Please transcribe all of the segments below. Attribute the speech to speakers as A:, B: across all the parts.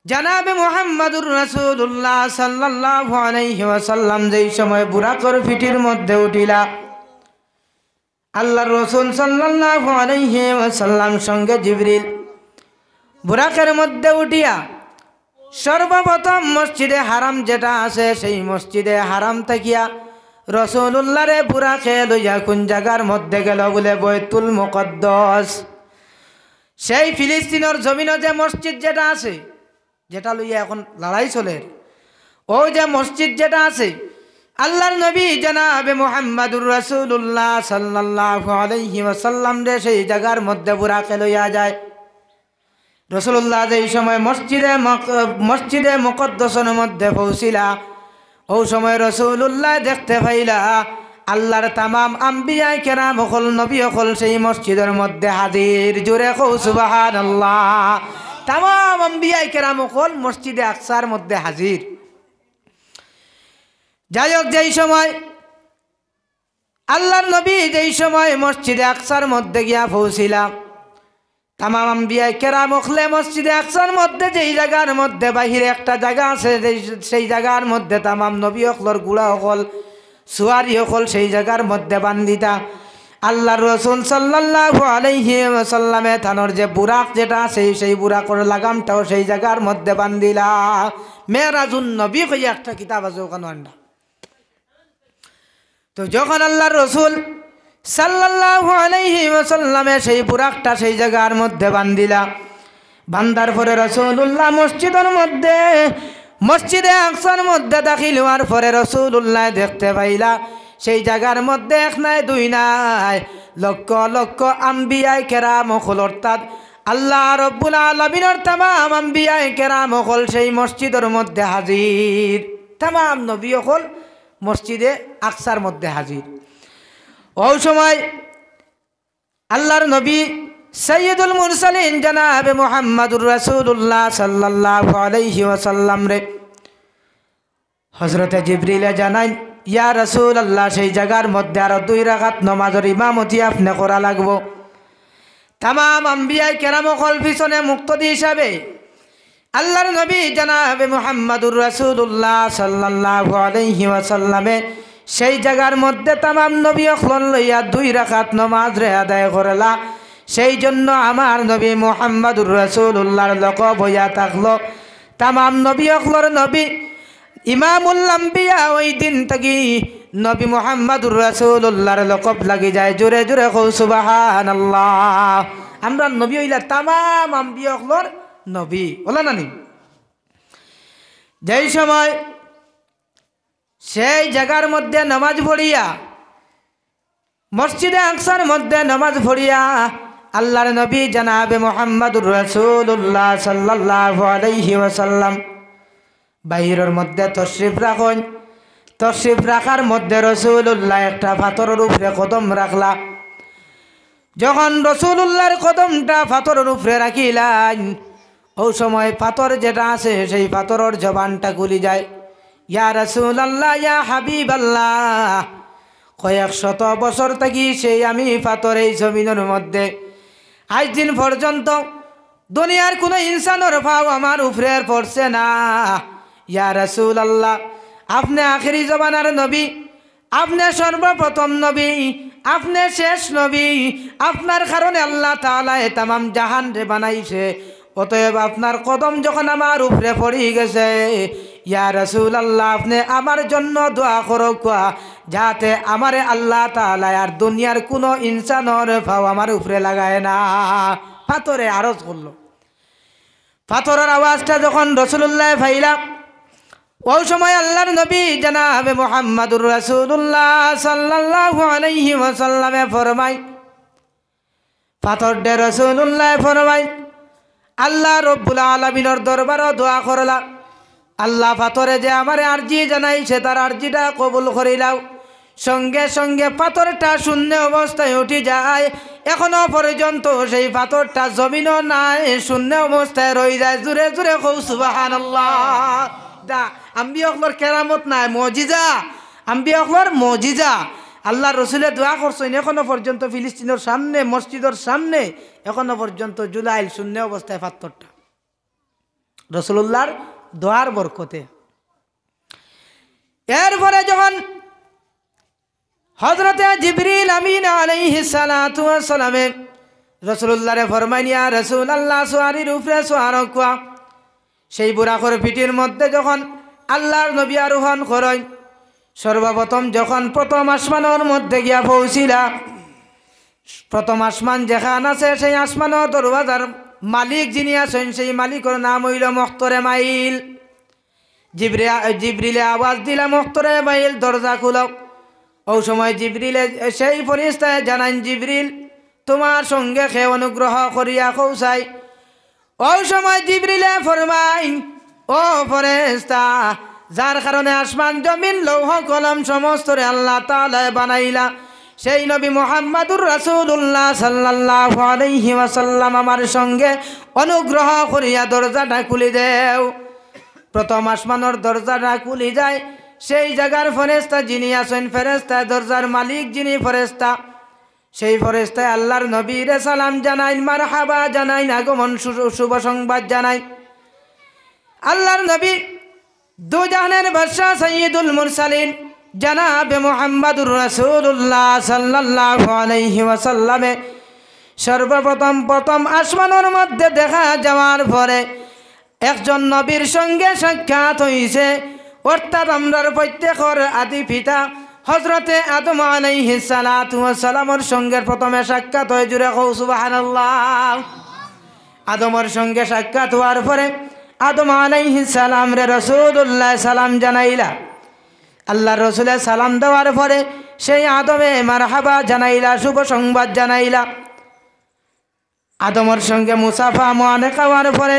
A: জানাবে মুহাম্মাদুর রাসূলুল্লাহ সাল্লাল্লাহু আলাইহি ওয়াসাল্লাম যেই সময় বুরাকর পিঠির মধ্যে উঠিলা, আল্লাহর রাসূল সাল্লাল্লাহু আলাইহি ওয়াসাল্লাম সঙ্গে জিবরিল বুরাকের মধ্যে উঠিয়া সর্বপ্রথম মসজিদে হারাম যেটা আছে সেই মসজিদে হারাম থাকিয়া রাসূলুল্লাহরে বুরাকে লইয়া কোন জায়গার মধ্যে গেল বলে বাইতুল মুকদ্দাস। সেই ফিলিস্তিনের জমিনে যে মসজিদ যেটা আছে, যেটা লইয়া এখন লড়াই চলে, ওই যে মসজিদ যেটা আছে, আল্লাহর নবী জনাবে মুহাম্মাদুর রাসূলুল্লাহ সাল্লাল্লাহু আলাইহি ওয়াসাল্লাম রে সেই জায়গার মধ্যে বুরাকে লইয়া যায়। রাসূলুল্লাহ যেই সময় মসজিদে মুকদ্দাসের মধ্যে পৌঁছিলা, ওই সময় রাসূলুল্লাহ দেখতে পাইলা আল্লাহর তামাম আম্বিয়া কেরাম হল নবী হল সেই মসজিদের মধ্যে হাজির। জোরে কও সুবহানাল্লাহ। তামাম আম্বিয়া কেরাম হল মসজিদে আকসার মধ্যে হাজির। যাই হোক, যেই সময় আল্লাহর নবী যেই সময় মসজিদে আকসার মধ্যে গিয়া পৌঁছিলাম, তামাম আম্বিয়া কেরাম হলে মসজিদে আকসার মধ্যে যেই জায়গার মধ্যে বাহিরে একটা জায়গা আছে, সেই জায়গার মধ্যে তামাম নবী হকলর গুড়া হকল সুয়ারি হকল সেই জায়গার মধ্যে বান্দিতা আল্লাহর রাসূল সাল্লাল্লাহু আলাইহি ওয়াসাল্লামে থানোর যে বুরাক যেটা আছে সেই বুরাকর লাগামটাও সেই জায়গার মধ্যে বান্দিলা। মেরাজুন নবী কইয়া একটা কিতাব আছে ওখানে আন্ডা। তো যখন আল্লাহর রাসূল সাল্লাল্লাহু আলাইহি ওয়াসাল্লামে সেই বুরাকটা সেই জায়গার মধ্যে বান্দিলা, বান্দার পরে রাসূলুল্লাহ মসজিদে আকসার মধ্যে দাখিল হওয়ার পরে রাসূলুল্লাহ দেখতে পাইলা সেই জায়গার মধ্যে এক নাই দুই নাই লক্ষ লক্ষ আম্বিয়ায়ে কেরাম হল, অর্থাৎ আল্লাহ রাব্বুল আলামিনের তামাম আম্বিয়ায়ে কেরাম হল সেই মসজিদের মধ্যে হাজির। তামাম নবী হল মসজিদে আকসার মধ্যে হাজির। ওই সময় আল্লাহর নবী সাইয়্যিদুল মুরসালিন জনাবে মুহাম্মাদুর রাসূলুল্লাহ সাল্লাল্লাহু আলাইহি ওয়াসাল্লাম রে হযরতে জিবরিলে জানাই, ইয়া রাসূলুল্লাহ সেই জায়গার মধ্যে আরো 2 রাকাত নামাজের ইমামতি আপনি করা লাগবো। তামাম আম্বিয়ায়ে কেরাম হল পিছনে মুক্তদি হিসাবে আল্লাহর নবী জনাবে মুহাম্মাদুর রাসূলুল্লাহ সাল্লাল্লাহু আলাইহি ওয়াসাল্লামে সেই জায়গার মধ্যে তামাম নবী হল লইয়া 2 রাকাত নামাজ রে আদায় করলা। সেই জন্য আমার নবী মুহাম্মাদুর রাসূলুল্লাহর লকব হইয়া থাকলো তামাম নবী হলর নবী ইমামুল আম্বিয়া। ওই দিন থেকে নবী মুহাম্মাদুর রাসূলুল্লাহর লকব লাগি যায়। জোরে জোরে কও সুবহানাল্লাহ। আমরা নবী হইলা তামাম আম্বিয়া হলর নবী বলা নানি। যেই সময় সেই জায়গার মধ্যে নামাজ পড়িয়া মসজিদে আকসার মধ্যে নামাজ পড়িয়া আল্লাহর নবী জনাবে মুহাম্মাদুর রাসূলুল্লাহ সাল্লাল্লাহু আলাইহি ওয়াসাল্লাম বাইরের মধ্যে তশরিফ রাখেন। তশরিফ রাখার মধ্যে রাসূলুল্লাহ একটা পাথরের উপরে কদম রাখলা। যখন রাসূলুল্লাহর কদমটা পাথরের উপরে রাখিলেন, ওই সময় পাথর যেটা আছে সেই পাথরের জবানটা খুলে যায়। ইয়া রাসূলুল্লাহ, ইয়া হাবিবাল্লাহ, কয়েক শত বছর থেকে সেই আমি পাথর এই জমিনের মধ্যে আজ দিন পর্যন্ত দুনিয়ার কোনো ইনসানের ভাব আমার উপরে পড়ছে না। ইয়া রাসূলুল্লাহ, আপনি আখেরি জমানার নবী, আপনি সর্বপ্রথম নবী, আপনি শেষ নবী, আপনার কারণে আল্লাহ তাআলা তামাম জাহান রে বানাইছে। অতএব আপনার কদম যখন আমার উপরে পড়ে গেছে, ইয়া রাসূলুল্লাহ, আপনি আমার জন্য দোয়া করো যাতে আমারে আল্লাহ তাআলা আর দুনিয়ার কোনো ইনসানের ভাব আমার উপরে লাগায় না। পাথরে আরজ করলো। পাথরের আওয়াজটা যখন রাসূলুল্লাহ পাইলা, ওই সময় আল্লাহর নবী জনাবে মুহাম্মাদুর রাসূলুল্লাহ সাল্লাল্লাহু আলাইহি ওয়াসাল্লামে ফরমাই, পাথর দে রাসূলুল্লাহ ফরমাই আল্লাহ রব্বুল আলামিনের দরবারে দোয়া করলা, আল্লাহ পাথরে যে আমারে আরজি জানাইছে তার আরজিটা কবুল করিলাও। সঙ্গে সঙ্গে পাথরটা শূন্য অবস্থায় উঠে যায়। এখনো পর্যন্ত সেই পাথরটা জমিনও নাই, শূন্য অবস্থায় রয়ে যায়। জোরে জোরে কও সুবহানাল্লাহ। দা আম্বিয়া হকলর কেরামত নাই, মুজিজা। আম্বিয়া হকলর মুজিজা। আল্লাহ রসুলের দোয়া করছেন এখনো পর্যন্ত ফিলিস্তিনের সামনে, মসজিদের সামনে এখনো পর্যন্ত জুলাইল শূন্য অবস্থায় পাথরটা। রাসূলুল্লাহর দোয়ার বরকতে। এরপরে যখন হযরতে জিবরিল আমিন আলাইহিস সালাতু ওয়াস সালামে রাসূলুল্লাহরে ফরমাইন, ইয়া রাসূলুল্লাহ সুয়ারির উপরে সুয়ার কোয়া। সেই বুরাকর পিঠির মধ্যে যখন আল্লাহর নবী আরোহণ করেন, সর্বপ্রথম যখন প্রথম আসমানের মধ্যে গিয়া পৌঁছিলা, প্রথম আসমান যেখান আছে সেই আসমানের দরওয়াজার মালিক যিনি আছেন সেই মালিকের নাম হইল মুখতরে মাইল। জিবরিলে আওয়াজ দিলা, মুখতরে মাইল দরজা খুলো। ওই সময় জিবরিলে সেই ফেরেশতায় জানান, জিবরিল তোমার সঙ্গে খে অনুগ্রহ করিয়া কৌসাই। ওই সময় জিবরিলে ফরমাইন, ও ফেরেশতা, যার কারণে আসমান জমিন লৌহ কলম সমস্তরে আল্লাহ তাআলা বানাইলা, সেই নবী মুহাম্মদুর রাসূলুল্লাহ সাল্লাল্লাহু আলাইহি ওয়াসাল্লাম আমার সঙ্গে অনুগ্রহ করিয়া দরজাটা খুলে দেও। প্রথম আসমানের দরজাটা খুলে যায়। সেই জায়গার ফেরেশতা যিনি আছেন, ফেরেশতা দরজার মালিক যিনি ফেরেশতা, সেই ফেরেশতায় আল্লাহর নবীরে সালাম জানাইন, মারহাবা জানাইন, আগমন শুভ সংবাদ জানাইন। আল্লাহর নবী দুজাহানের বাদশাহ সাইয়্যিদুল মুরসালিন জনাবে মুহাম্মদুর রাসূলুল্লাহ সাল্লাল্লাহু আলাইহি ওয়াসাল্লামে প্রথম আসমানের মধ্যে দেখা যাওয়ার পরে একজন নবীর সঙ্গে সাক্ষাৎ হইছে, অর্থাৎ আমরার প্রত্যেকের আদি পিতা হযরতে আদম আলাইহিস সালাতু ওয়াস সালামের সঙ্গে প্রথমে সাক্ষাৎ হয়। জুড়ে কও সুবহানাল্লাহ। আদমের সঙ্গে সাক্ষাৎ হওয়ার পরে আদম আলাইহিস সালাম রে রাসূলুল্লাহ সালাম জানাইলা। আল্লাহর রাসূলে সালাম দেওয়ার পরে সেই আদমে মারহাবা জানাইলা, শুভ সংবাদ জানাইলা। আদমের সঙ্গে মুসাফা মুআনাকা হওয়ার পরে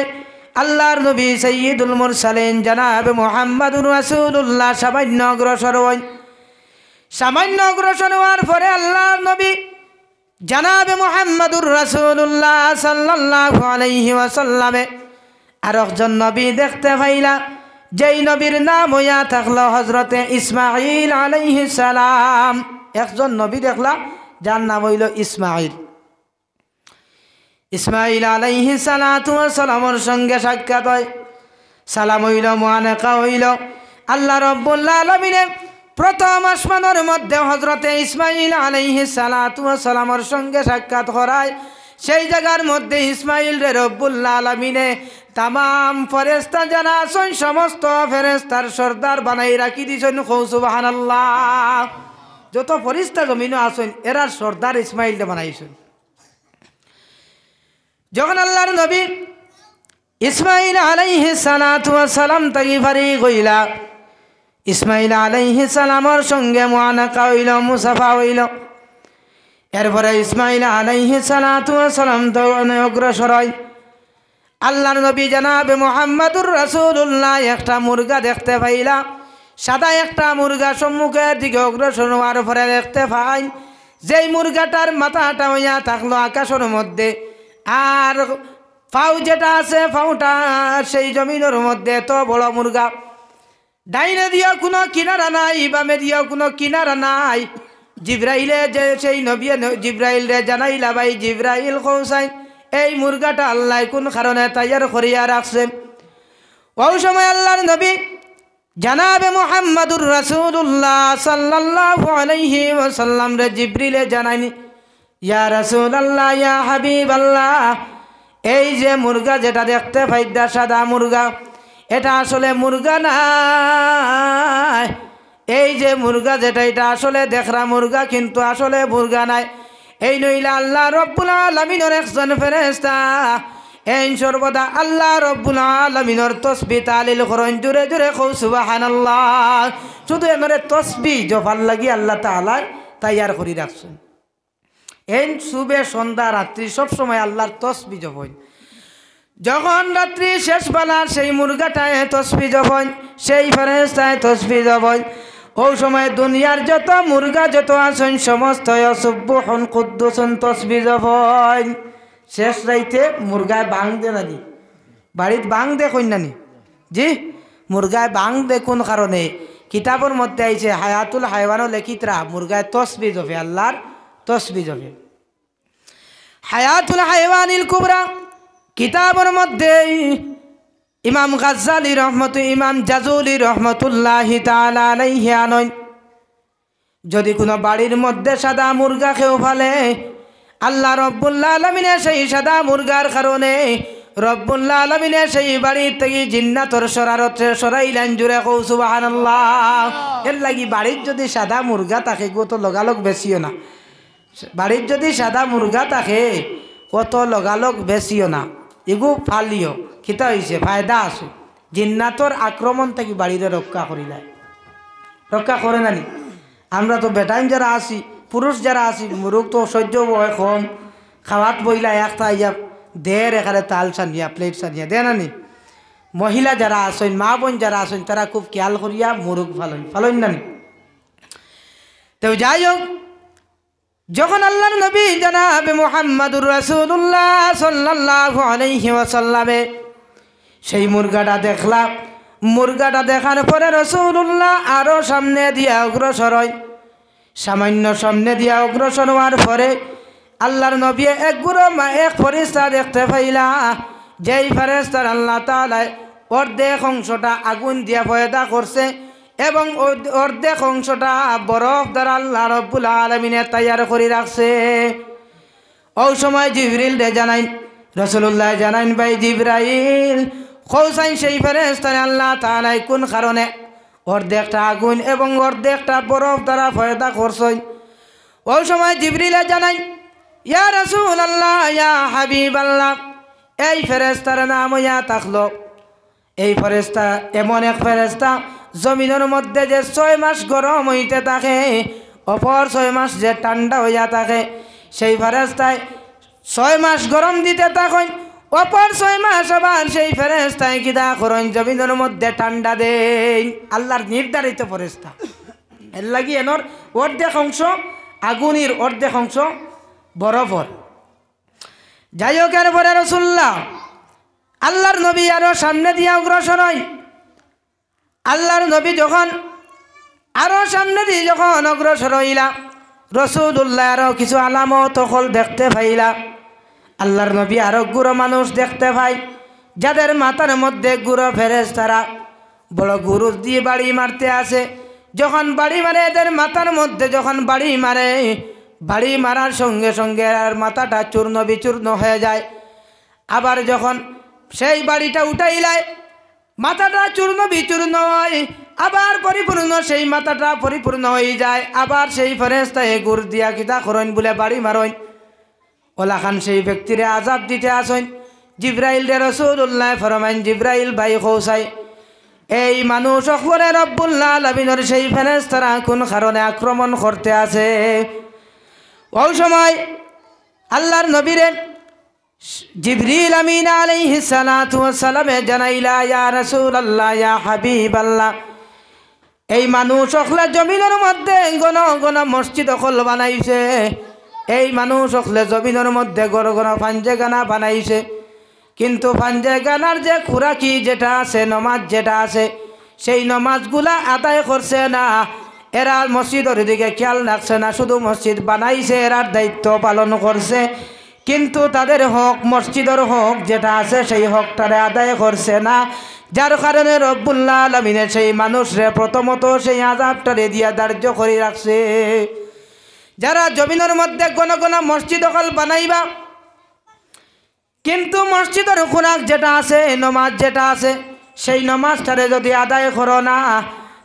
A: আল্লাহর নবী সাইয়্যিদুল মুরসালিন জনাবে মুহাম্মদুর রাসূলুল্লাহ সামান্য অগ্রসর হওয়ার পরে আল্লাহর নবী জনাবে মুহাম্মদুর রাসূলুল্লাহ সাল্লাল্লাহু আলাইহি ওয়াসাল্লামে আর একজন নবী দেখতে পাইলা, যেই নবীর নাম হইয়া থাকলো হযরতে ইসমাঈল আলাইহিস সালাম। একজন নবী দেখলা যার নাম হইল ইসমাঈল। ইসমাঈল আলাইহিস সালাতু ওয়াস সালামের সঙ্গে সাক্ষাৎ হয়, সালাম হইল, মুআনাকা হইল। আল্লাহ রাব্বুল আলামিন প্রথম আসমানের মধ্যে হযরতে ইসমাঈল আলাইহিস সালাতু ওয়াস সালামের সঙ্গে সাক্ষাৎ করায়। সেই জায়গার মধ্যে ইসমাঈল রে রব্বুল আলামিনে তামাম ফেরেশতা যারা আছেন সমস্ত ফেরেশতার সর্দার বানাই রাখি দিয়েছেন। সুবহানাল্লাহ। যত ফেরেশতা জমিনে আছেন এরার সর্দার ইসমাঈল বানাইছেন। যখন আল্লাহর নবী ইসমাঈল আলাইহিস সালাতু ওয়াস সালাম তাকি ফারিগ হইলা, ইসমাঈল আলাইহিস সালামের সঙ্গে মুআনাকা হইল, মুসাফা হইল। এরপরে ইসমাঈল আলাইহিস সালাতু ওয়াস সালাম তো অগ্রসর হয়। আল্লাহর নবী জনাবে মুহাম্মদুর রাসূলুল্লাহ একটা মুরগা দেখতে পাইলা, সাদা একটা মুরগা সম্মুখের দিকে অগ্রসর হওয়ার পরে দেখতে পাই যেই মুরগাটার মাথাটা হইয়া থাকলো আকাশের মধ্যে, আর ফাউ যেটা আছে ফাউটা সেই জমিনের মধ্যে। এত বড় মুরগা, ডাইনে দিয়েও কোনো কিনারা নাই, বামে দিয়েও কোনো কিনারা নাই। জিব্রাইলে যে সেই নবী জিব্রাইল রে জানাইলা, ভাই জিব্রাইল কৌসাই এই মুরগাটা আল্লাহ কোন কারণে তৈয়ার করিয়া রাখছেন। ওই সময় আল্লাহর নবী জনাবে মুহাম্মদুর রাসূলুল্লাহ সাল্লাল্লাহু আলাইহি ওয়াসাল্লাম রে জিব্রিলে জানাইনি, ইয়া রাসূলুল্লাহ, ইয়া হাবিবাল্লাহ, এই যে মুরগা যেটা দেখতে পাইদা সাদা মুরগা, এটা আসলে মুরগা না। এই যে মুরগা যেটা এটা আসলে দেখরা মুরগা, কিন্তু আসলে মুরগা নাই। এই নইলা আল্লাহ রব্বুল আলামিনের একজন ফেরেশতা। এই সর্বদা আল্লাহ রব্বুল আলামিনের তাসবিহ তাহলিল করেন। জোরে জোরে কও সুবহানাল্লাহ। শুধু এমরে তাসবিহ জপার লাগি আল্লাহ তাআলা তৈয়ার করে রাখছেন। এই সুবে সন্ধ্যা রাত্রি সবসময় আল্লাহর তাসবিহ জপেন। যখন রাত্রি শেষ বেলার সেই মুরগাটায় তাসবিহ জপেন, সেই ফেরেশতায় তাসবিহ জপেন। ওই সময় দুনিয়ার যত মুরগা যত আছেন সমস্ত সুবহান কুদ্দুসুন তাসবিহ জপেন। শেষ রাইতে মুরগায় বাং দে নানি, বাড়িত বাং দে কই নানি, জি মুরগায় বাং দে কোন কারণে? কিতাবের মধ্যে আইছে হায়াতুল হায়ওয়ানও লেখিতরা মুরগায় তাসবিহ জপে, আল্লাহর তাসবিহ জপে। হায়াতুল হায়ওয়ানিল কুবরা কিতাবের মধ্যে ইমাম গাজ্জালী ইমাম জাজুলি রহমতুল্লাহি তাআলা আলাইহি আনন যদি কোনো বাড়ির মধ্যে সাদা মুরগা খেও ফেলে আল্লাহ রব্বুল আলামিনের সেই সাদা মুরগার কারণে রব্বুল আলামিনের সেই বাড়ির থেকে জিন্নাতর শরারতে সরাইলেন জুড়ে কও সুবহানাল্লাহ। এর লাগি বাড়ির যদি সাদা মুরগা থাকে কত লগালগ বেশিও না, বাড়ির যদি সাদা মুরগা থাকে কত লগালগ বেশিও না, এগু ফালিও কিতা হয়েছে ফায়দা আছে, জিন্নাতর আক্রমণ থেকে বাড়িতে রক্ষা করিলায়, রক্ষা করে নানি। আমরা তো বেটাইম যারা আছি, পুরুষ যারা আছি, মুরুখ তো সহ্য বয় কম, খাওয়াত বইলা একটা ইয়া দের এখানে তাল সানিয়া প্লেট সানিয়া দে নানি। মহিলা যারা আসেন, মা বোন যারা আসেন, তারা খুব খেয়াল করিয়া মুরুখ ফালন নানি। তো যাই হোক, যখন আল্লাহর নবী জনাবে মুহাম্মাদুর রাসূলুল্লাহ সাল্লাল্লাহু আলাইহি ওয়াসাল্লামে সেই মুরগাটা দেখলাম, মুরগাটা দেখার পরে রাসূলুল্লাহ আরো সামনে দিয়া অগ্রসর হয়। সামান্য সামনে দিয়া অগ্রসর হওয়ার পরে আল্লাহর নবী এক ফেরেশতা দেখতে পাইলা, যেই ফেরেশতার আল্লাহ তাআলা অর্ধেক অংশটা আগুন দিয়া পয়দা করছে এবং অর্ধেক অংশটা বরফ দ্বারা আল্লাহ রব্বুল আলামিনে তৈয়ার করে রাখছে। ওই সময় জিবরিল রে জানাইন, রাসূলুল্লাহ জানাইন, ভাই জিবরাইল কৌসাইন সেই ফেরেশতা আল্লাহ তাআলা কোন কারণে অর্ধেকটা আগুন এবং অর্ধেকটা বরফ দ্বারা পয়দা করছেন। ওই সময় জিবরিলে জানাইন, ইয়া রাসূলুল্লাহ, ইয়া হাবিবাল্লাহ, এই ফেরেশতার নাম ইয়া তাখলো, এই ফেরেশতা এমন এক ফেরেশতা জমিনের মধ্যে যে 6 মাস গরম হইতে থাকে, অপর 6 মাস যে ঠান্ডা হইয়া থাকে, সেই ফেরেশতায় 6 মাস গরম দিতে থাকেন, অপর 6 মাস আবার সেই ফেরেশতায় কিদা করেন জমিনের মধ্যে ঠান্ডা দেন। আল্লাহর নির্ধারিত ফেরেশতা। এর লাগি এনর অর্ধেক অংশ আগুনের, অর্ধেক অংশ বরফর। যাই হোক, এরপরে রাসূলুল্লাহ আল্লাহর নবী আরো সামনে দিয়ে অগ্রসর হয়। আল্লাহর নবী যখন আরো সামনে দিয়ে যখন অগ্রসর হইলা, রাসূলুল্লাহ আরো কিছু আলামত হল দেখতে পাইলা। আল্লাহর নবী আরো গুরু মানুষ দেখতে পাই, যাদের মাথার মধ্যে গুরু ফেরেশতারা বড় গুরু দিয়ে বাড়ি মারতে আসে। যখন বাড়ি মারে, এদের মাথার মধ্যে যখন বাড়ি মারে, বাড়ি মারার সঙ্গে সঙ্গে আর মাথাটা চূর্ণ বিচূর্ণ হয়ে যায়। আবার যখন সেই বাড়িটা উঠাইলায়, মাথাটা চূর্ণ বিচূর্ণ হয়, আবার পরিপূর্ণ সেই মাথাটা পরিপূর্ণ হয়ে যায়। আবার সেই ফেরেশতায় গুর দিয়া কিতা করেন বলে বাড়ি মারেন, ওলা খান সেই ব্যক্তিরে আযাব দিতে আসেন। জিবরাইল রে রাসূলুল্লাহ ফরমাইন, জিবরাইল ভাই কৌসাই, এই মানুষ অখবরে রব্বুল আলামিনের সেই ফেরেশতারা কোন কারণে আক্রমণ করতে আছে। ওই সময় আল্লাহর নবীরে জিবরিল আমিন আলাইহিস সালাতু ওয়াস সালামে জানাইলা, ইয়া রাসূলুল্লাহ, ইয়া হাবিবাল্লাহ, এই মানুষ অখলা জমিনের মধ্যে গণ গণ মসজিদ অখল বানাইছে, এই মানুষ অখলে জমিনের মধ্যে গণ গণ পাঞ্জেগানা বানাইছে, কিন্তু পাঞ্জেগানার যে খুরাকি যেটা আছে, নমাজ যেটা আছে, সেই নমাজগুলা আদায় করছে না। এরা মসজিদের দিকে খেয়াল রাখছে না, শুধু মসজিদ বানাইছে, এরার দায়িত্ব পালন করছে, কিন্তু তাদের হক, মসজিদের হক যেটা আছে সেই হকটারে আদায় করছে না। যার কারণে রব্বুল আলামিনের সেই মানুষরে প্রথমত সেই আযাবটারে দিয়া ধার্য করে রাখছে। যারা জমিনের মধ্যে কোন কোন মসজিদ অকল বানাইবা, কিন্তু মসজিদের খুরাক যেটা আছে, নমাজ যেটা আছে, সেই নমাজটারে যদি আদায় করো না,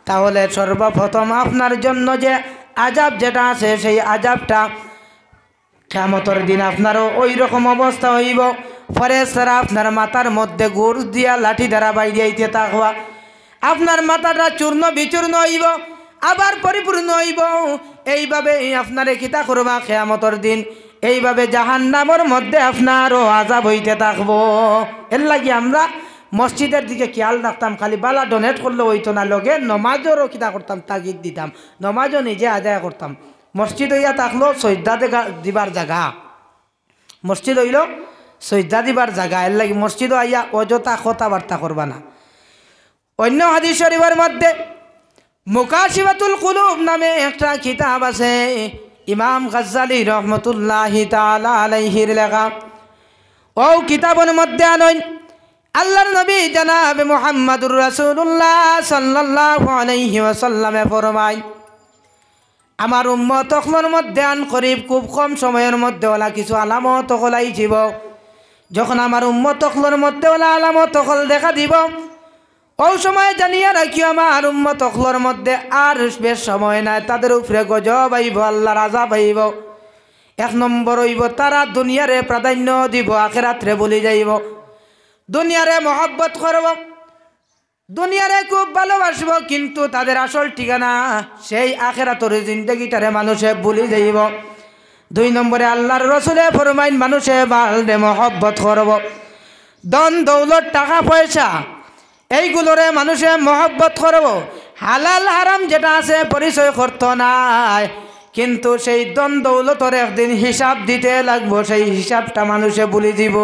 A: তাহলে সর্বপ্রথম আপনার জন্য যে আযাব যেটা আছে, সেই আযাবটা কিয়ামতের দিন আপনারও ওই রকম অবস্থা হইব। ফেরেশতারা আপনার মাথার মধ্যে গুড় দিয়া লাঠি দ্বারা বাইরিয়াইতে থাকবা, আপনার মাথাটা চূর্ণ বিচূর্ণ হইব, আবার পরিপূর্ণ হইব। এইভাবে আপনারে কিতা করবা কিয়ামতের দিন, এইভাবে জাহান্নামের মধ্যে আপনারও আযাব হইতে থাকবো। এর লাগি আমরা মসজিদের দিকে খেয়াল রাখতাম, খালি বালা ডোনেট করলে হইতো না, লগে নমাজেরও কিতা করতাম, তাগিদ দিতাম, নমাজও নিজে আদায় করতাম। মসজিদ হইয়া থাকলো সজদা দিবার জায়গা, মসজিদ হইল সজদা দিবার জায়গা। এর লাগি মসজিদও আইয়া অযথা কথাবার্তা করবা না। অন্য হাদিস শরীফের মধ্যে মুকাশিফাতুল কুলুব নামে একটা কিতাব আছে, ইমাম গাজ্জালী রহমতুল্লাহি তাআলা আলাইহির লেখা। ও কিতাবের মধ্যে আনইন আল্লাহর নবী জনাব মুহাম্মদুর রাসূলুল্লাহ সাল্লাল্লাহু আলাইহি ওয়াসাল্লামে ফরমায় আমার উম্মত তখনের মধ্যে আন করিব খুব কম সময়ের মধ্যে ওলা কিছু আলামত হলাই যাব যখন আমার উম্মত তখনের মধ্যে ওলা আলামত হল দেখা দিব ওই সময় জানিয়া রাখিও আমার উম্মত তখনের মধ্যে আর বেশ সময় নাই তাদের উপরে গজব আইব আল্লাহর আযাব আইব এক নম্বর হইব তারা দুনিয়ারে প্রাধান্য দিব আখিরাতরে ভুলে যাইব দুনিয়ারে মহব্বত করব দুনিয়ারে খুব ভালোবাসব কিন্তু তাদের আসল ঠিকানা সেই আখিরাতের জিন্দেগিটারে মানুষে ভুলে যাইব দুই নম্বরে আল্লাহর রাসূলে ফরমাইন মানুষে বালদে মহব্বত করব ধন দৌলত টাকা পয়সা এইগুলোরে মানুষে মহব্বত করব হালাল হারাম যেটা আছে পরিচয় করতো নাই কিন্তু সেই ধন দৌলতর একদিন হিসাব দিতে লাগবো সেই হিসাবটা মানুষে ভুলে দিব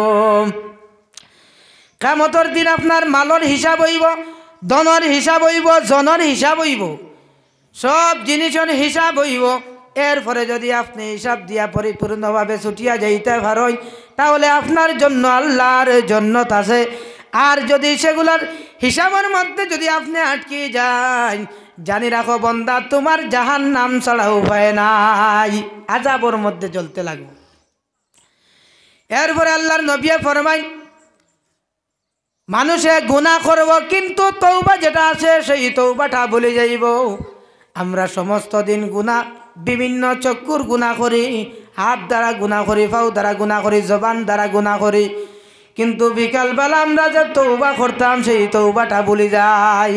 A: কিয়ামতের দিন আপনার মালর হিসাব হইব ধনের হিসাব হইব জনের হিসাব হইব সব জিনিসের হিসাব হইব এরপরে যদি আপনি হিসাব দিয়া পরিপূর্ণভাবে ছুটিয়া যাইতে পারেন তাহলে আপনার জন্য আল্লাহর জান্নাত আছে আর যদি সেগুলোর হিসাবের মধ্যে যদি আপনি আটকে যান জানি রাখো বান্দা তোমার জাহান্নাম ছাড়া উপায় নাই আযাবের মধ্যে জ্বলতে লাগবে এরপরে আল্লাহর নবী ফরমায় মানুষে গুনাহ করব কিন্তু তওবা যেটা আছে সেই তওবাটা ভুলে যাইব আমরা সমস্ত দিন গুনাহ বিভিন্ন চক্ষুর গুনাহ করি হাত দ্বারা গুনাহ করি পাও দ্বারা গুনাহ করি জবান দ্বারা গুনাহ করি কিন্তু বিকালবেলা আমরা যে তওবা করতাম সেই তওবাটা ভুলে যাই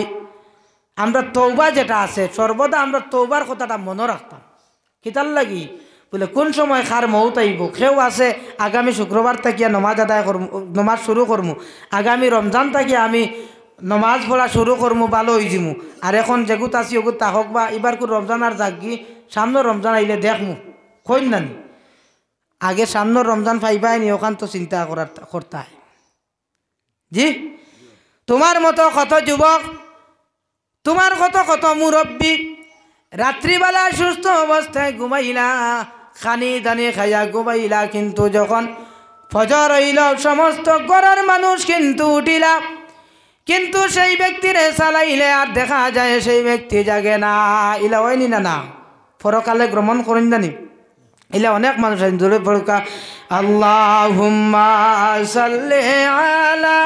A: আমরা তওবা যেটা আছে সর্বদা আমরা তওবার কথাটা মনে রাখতাম কিতার লাগি বলে কোন সময় খার মৌত আইব কেউ আছে আগামী শুক্রবার থেকে নমাজ আদায় করবো নমাজ শুরু করবো আগামী রমজান থেকে আমি নমাজ পড়া শুরু করবো ভালো হয়ে যাবো আর এখন যেগুত আছি ওগুত তাহক বা এবার কোন রমজান আর যাকি সামনে রমজান আইলে দেখমু কইন নানি আগে সামনে রমজান পাইবাই নি ওখান তো চিন্তা করতে হয় জি তোমার মতো কত যুবক তোমার কত মুরব্বী রাত্রিবেলা সুস্থ অবস্থায় ঘুমাইলা খানি দানি খাইয়া ঘুমাইলা কিন্তু যখন ফজর হইল সমস্ত ঘরের মানুষ কিন্তু উঠিলা কিন্তু সেই ব্যক্তিরে চালাইলে আর দেখা যায় সেই ব্যক্তি জাগে না ইলা হয়নি না পরকালে গ্রহণ করেন জানি ইলা অনেক মানুষ আছে জোরে পড়কা আল্লাহুম্মা সাল্লি আলা